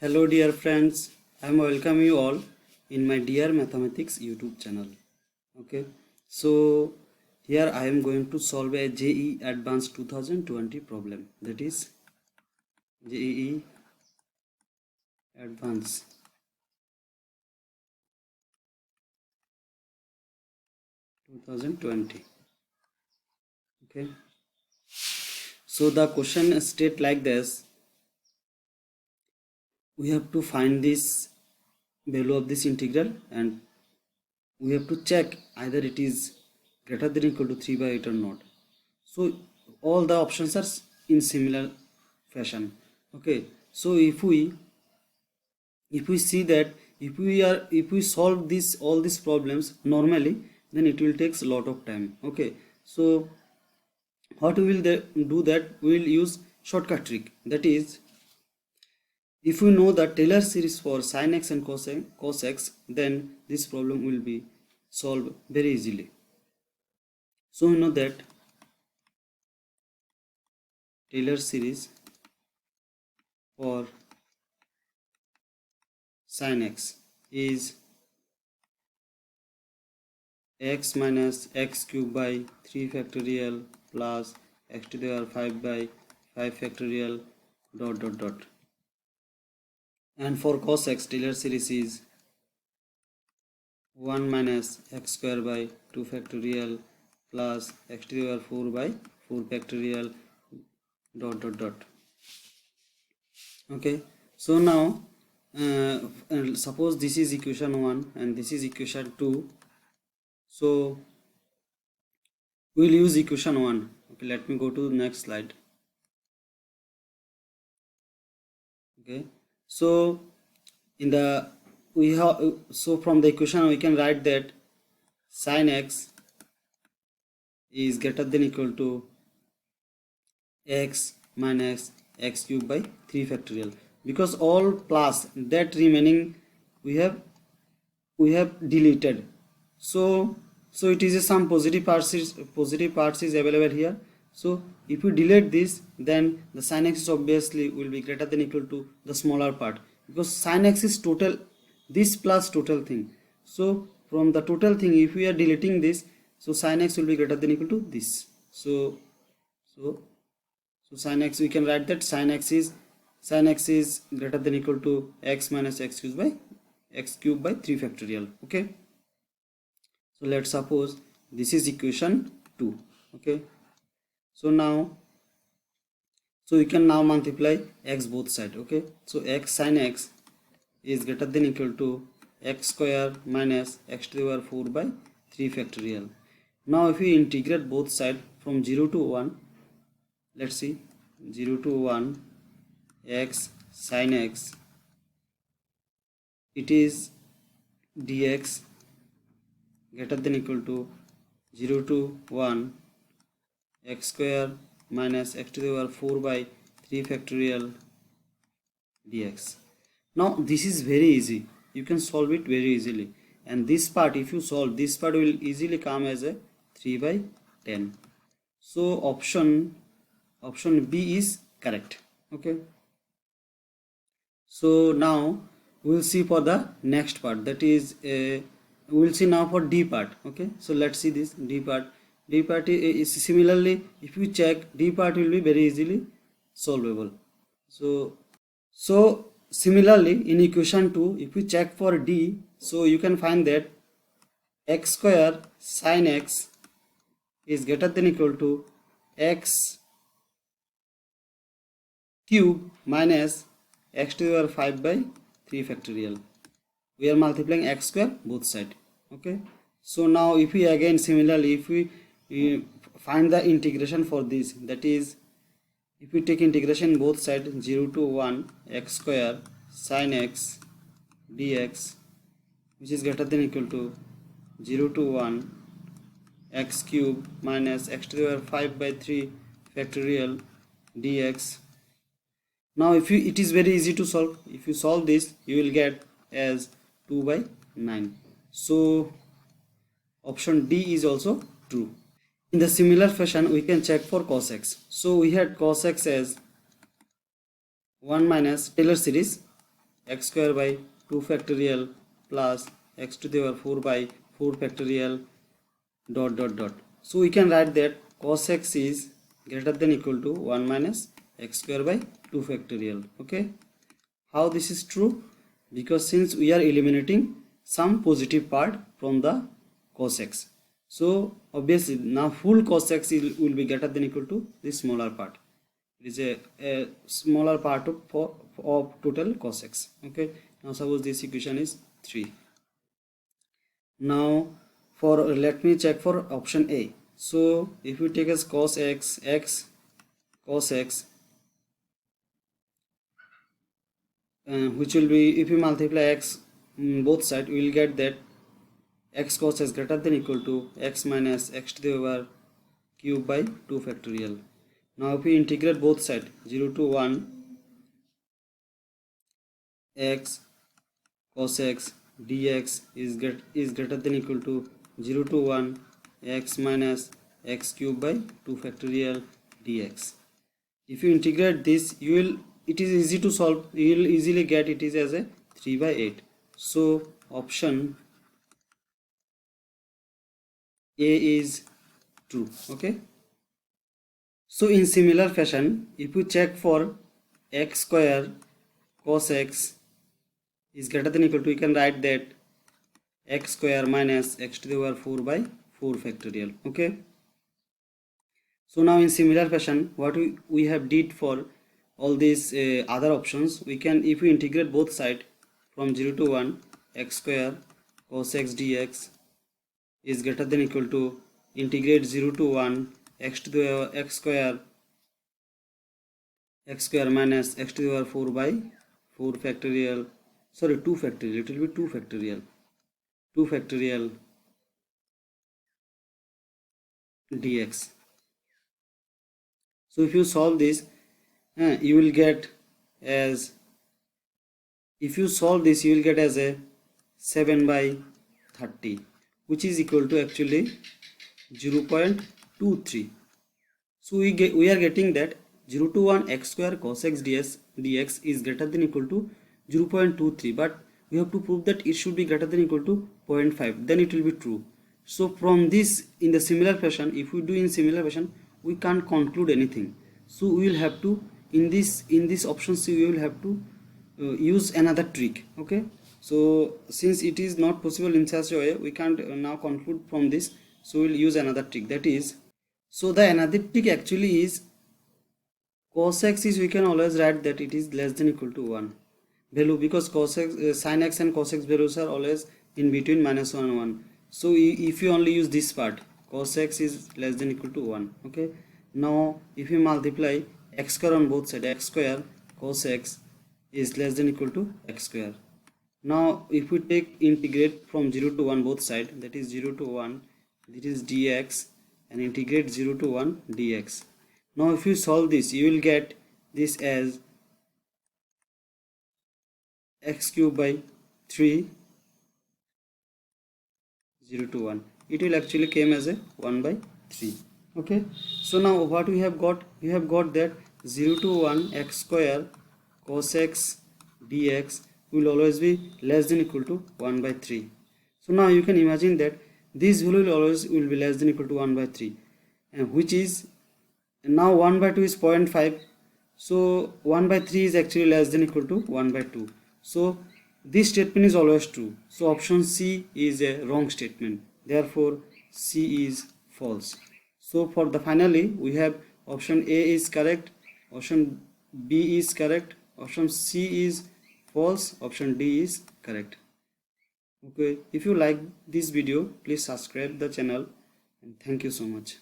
Hello dear friends, I am welcome you all in my Dear Mathematics YouTube channel. Okay, so here I am going to solve a JEE Advanced 2020 problem, that is JEE Advance 2020. Okay, so the question state like this: we have to find this value of this integral and we have to check either it is greater than or equal to 3 by 8 or not. So all the options are in similar fashion. Okay, so if we see that if we solve this all these problems normally, then it will takes a lot of time. Okay, so what we will do that, we will use shortcut trick, that is, if we know the Taylor series for sin x and cos x, then this problem will be solved very easily. So we know that Taylor series for sin x is x minus x cube by 3 factorial plus x to the power 5 by 5 factorial dot dot dot. And for cos x, Taylor series is 1 minus x square by 2 factorial plus x to the power 4 by 4 factorial dot dot dot. Okay, so now suppose this is equation 1 and this is equation 2, so we will use equation 1. Okay, let me go to the next slide. Okay, so in the from the equation we can write that sin x is greater than or equal to x minus x cube by 3 factorial, because all plus that remaining we have deleted. So it is a some positive parts is available here. So if we delete this, then the sin x is obviously will be greater than or equal to the smaller part, because sin x is total, this plus total thing. So from the total thing, if we are deleting this, so sin x will be greater than or equal to this. So sin x, we can write that sin x is greater than or equal to x minus x cube by 3 factorial. Okay, so let's suppose this is equation 2. Okay, so we can now multiply x both side. Okay, so x sin x is greater than or equal to x square minus x to the power 4 by 3 factorial. Now if we integrate both side from 0 to 1, let's see, 0 to 1 x sin x, it is dx greater than or equal to 0 to 1 x square minus x to the power 4 by 3 factorial dx. Now this is very easy, you can solve it very easily, and this part, if you solve this part, will easily come as a 3 by 10. So option B is correct. Okay, so now we will see for the next part, that is we will see now for D part. Okay, so let's see this D part. D part is similarly, if you check, D part will be very easily solvable. So similarly in equation 2, if you check for D, so you can find that x square sin x is greater than or equal to x cube minus x to the power 5 by 3 factorial. We are multiplying x square both side. Okay, so now if we again similarly, if we find the integration for this, that is, if we take integration both side, 0 to 1 x square sin x dx, which is greater than or equal to 0 to 1 x cube minus x to the power 5 by 3 factorial dx. Now it is very easy to solve. If you solve this, you will get as 2 by 9. So option D is also true. In the similar fashion, we can check for cos x. So we had cos x as 1 minus Taylor series. x square by 2 factorial plus x to the power 4 by 4 factorial dot dot dot. So we can write that cos x is greater than equal to 1 minus x square by 2 factorial. Okay, how this is true? Because since we are eliminating some positive part from the cos x, so obviously now full cos x will be greater than equal to the smaller part. It is a smaller part of total cos x. Okay, now suppose this equation is 3. Now for let me check for option A. So if you take as cos x, cos x, which will be, if you multiply x both sides, we will get that x cos x greater than equal to x minus x to the power cube by 2 factorial. Now if we integrate both sides, 0 to 1, x cos x dx is greater than equal to 0 to 1 x minus x cube by 2 factorial dx. If you integrate this, it is easy to solve. You will easily get it is as a 3 by 8. So option A is true. Okay. So in similar fashion, if you check for x square cos x is greater than equal to, you can write that x square minus x to the power 4 by 4 factorial. Okay. So now in similar fashion, what we have did for all these other options, we can, if we integrate both sides from 0 to 1, x square cos x dx is greater than equal to integrate 0 to 1 x to the power x square minus x to the power 4 by 4 factorial, sorry 2 factorial, it will be 2 factorial dx. So if you solve this, you will get as, if you solve this, you will get as a 7 by 30, which is equal to actually 0.23. So we are getting that 0 to 1 x square cos x dx is greater than equal to 0.23, but we have to prove that it should be greater than equal to 0.5, then it will be true. So from this, in the similar fashion, if we do in similar fashion, we can't conclude anything. So we will have to, in this option C, we will have to use another trick. Okay, so since it is not possible in such a way, we can't now conclude from this, so we will use another trick. That is, so the another trick actually is cos x is, we can always write that it is less than equal to 1 value, because cos x, sin x and cos x values are always in between -1 and 1. So if you only use this part, cos x is less than equal to 1. Okay, now if you multiply x square on both sides, x square cos x is less than equal to x square. Now if we take integrate from 0 to 1 both sides, that is 0 to 1, this is dx, and integrate 0 to 1 dx. Now if you solve this, you will get this as x cube by 3, 0 to 1. It will actually came as a 1 by 3. Okay, so now what we have got, we have got that 0 to 1 x square cos x dx will always be less than equal to 1 by 3. So now you can imagine that this value will be less than equal to 1 by 3, and which is, now 1 by 2 is 0.5, so 1 by 3 is actually less than equal to 1 by 2. So this statement is always true. So option C is a wrong statement, therefore C is false. So for the finally, we have option A is correct, option B is correct, option C is false, option D is correct. Okay, if you like this video, please subscribe the channel, and thank you so much.